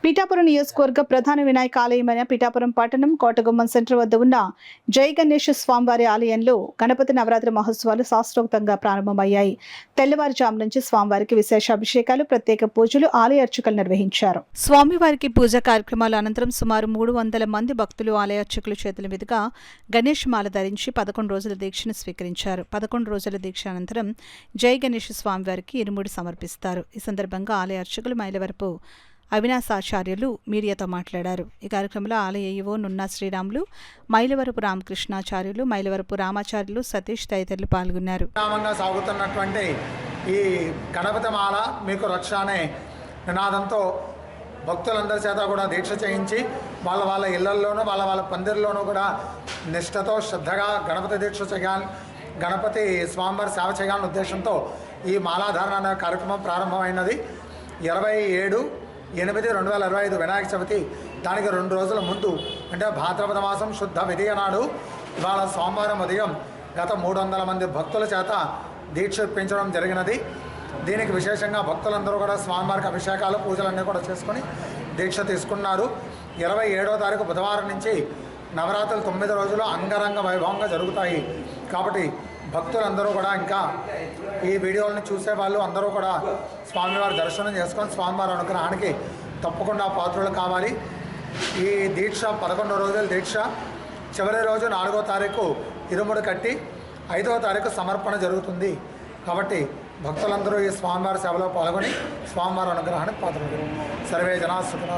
పిఠాపురం నియోజకవర్గ ప్రధాన వినాయక ఆలయమైన పిఠాపురం పట్టణం కోటగుమ్మం సెంటర్ వద్ద ఉన్న జై గణేష్ స్వామివారి ఆలయంలో గణపతి నవరాత్రి మహోత్సవాలు శాస్త్రోక్తంగా ప్రారంభమయ్యాయి. తెల్లవారుజాము నుంచి స్వామివారికి విశేష అభిషేకాలు, ప్రత్యేక పూజలు ఆలయ అర్చకులు నిర్వహించారు. స్వామివారికి పూజా కార్యక్రమాల అనంతరం సుమారు 300 మంది భక్తులు ఆలయ అర్చకుల చేతుల మీదుగా గణేష్ మాల ధరించి 11 రోజుల దీక్షను స్వీకరించారు. 11 రోజుల దీక్ష అనంతరం జై గణేష్ స్వామివారికి ఇరుముడి సమర్పిస్తారు. ఈ సందర్భంగా ఆలయ అర్చకులు మైలవరపు అవినాశాచార్యులు మీడియాతో మాట్లాడారు. ఈ కార్యక్రమంలో ఆలయ ఈవో నున్నా శ్రీరాములు, మైలవరపు రామకృష్ణాచార్యులు, మైలవరపు రామాచార్యులు, సతీష్ తదితరులు పాల్గొన్నారు. సాగుతున్నటువంటి ఈ గణపతి మాల మీకు రక్ష అనే నినాదంతో భక్తులందరి చేత కూడా దీక్ష చేయించి వాళ్ళ ఇళ్లల్లోనూ వాళ్ళ పందిర్లోనూ కూడా నిష్ఠతో శ్రద్ధగా గణపతి దీక్ష చేయాలి, గణపతి స్వామివారి సేవ చేయాలనే ఉద్దేశంతో ఈ మాలాధారణ అనే కార్యక్రమం ప్రారంభమైనది. 27/8/2025 వినాయక చవితి, దానికి 2 రోజుల ముందు అంటే భాద్రపద మాసం శుద్ధ విధియ నాడు ఇవాళ సోమవారం ఉదయం గత 300 మంది భక్తుల చేత దీక్ష ఇప్పించడం జరిగినది. దీనికి విశేషంగా భక్తులందరూ కూడా స్వామివారికి అభిషేకాలు, పూజలన్నీ కూడా చేసుకొని దీక్ష తీసుకున్నారు. 27వ తారీఖు బుధవారం నుంచి నవరాత్రులు 9 రోజులు అంగరంగ వైభవంగా జరుగుతాయి. కాబట్టి భక్తులందరూ కూడా ఇంకా ఈ వీడియోలను చూసే వాళ్ళు అందరూ కూడా స్వామివారి దర్శనం చేసుకొని స్వామివారి అనుగ్రహానికి తప్పకుండా పాత్రలు కావాలి. ఈ దీక్ష 11 రోజుల దీక్ష. చివరి రోజు 4వ తారీఖు ఇరుముడి కట్టి 5వ తారీఖు సమర్పణ జరుగుతుంది. కాబట్టి భక్తులందరూ ఈ స్వామివారి సేవలో పాల్గొని స్వామివారి అనుగ్రహానికి పాత్రలు. సర్వే జనా సుఖినో